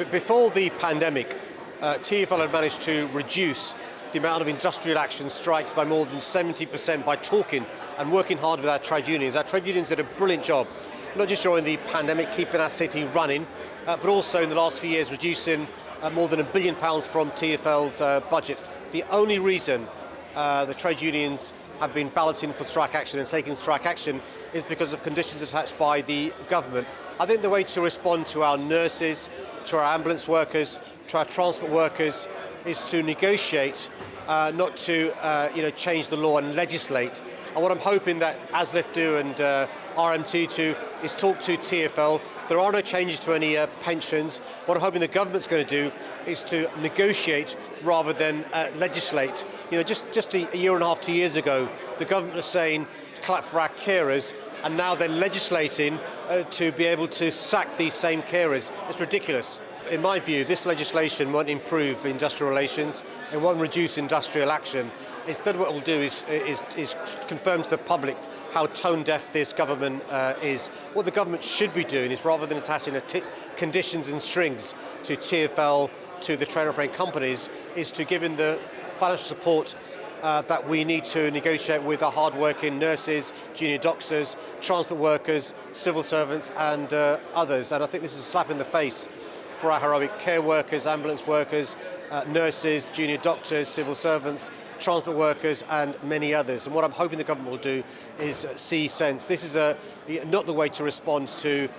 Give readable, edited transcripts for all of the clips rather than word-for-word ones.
Before the pandemic, TfL had managed to reduce the amount of industrial action strikes by more than 70% by talking and working hard with our trade unions. Our trade unions did a brilliant job, not just during the pandemic, keeping our city running, but also in the last few years reducing more than £1 billion from TfL's budget. The only reason the trade unions have been balancing for strike action and taking strike action is because of conditions attached by the government. I think the way to respond to our nurses, to our ambulance workers, to our transport workers is to negotiate, not to change the law and legislate. And what I'm hoping that ASLIF do and RMT do is talk to TfL. There are no changes to any pensions. What I'm hoping the government's going to do is to negotiate rather than legislate. Just a year and a half, 2 years ago, the government was saying to clap for our carers, and now they're legislating to be able to sack these same carers. It's ridiculous. In my view, this legislation won't improve industrial relations. It won't reduce industrial action. Instead, what it will do is confirm to the public how tone-deaf this government is. What the government should be doing is, rather than attaching conditions and strings to TfL, to the train operating companies, is to give in the financial support that we need to negotiate with our hard-working nurses, junior doctors, transport workers, civil servants and others. And I think this is a slap in the face for our heroic care workers, ambulance workers, nurses, junior doctors, civil servants, transport workers and many others. And what I'm hoping the government will do is see sense. This is not the way to respond to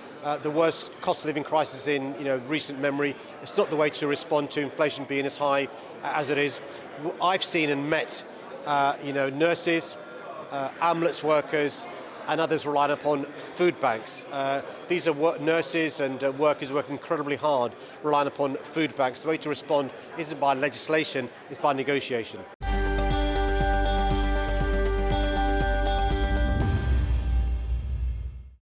the worst cost of living crisis in recent memory. It's not the way to respond to inflation being as high as it is. I've seen and met nurses, ambulance workers and others relying upon food banks. These are nurses and workers who work incredibly hard, relying upon food banks. The way to respond isn't by legislation, it's by negotiation.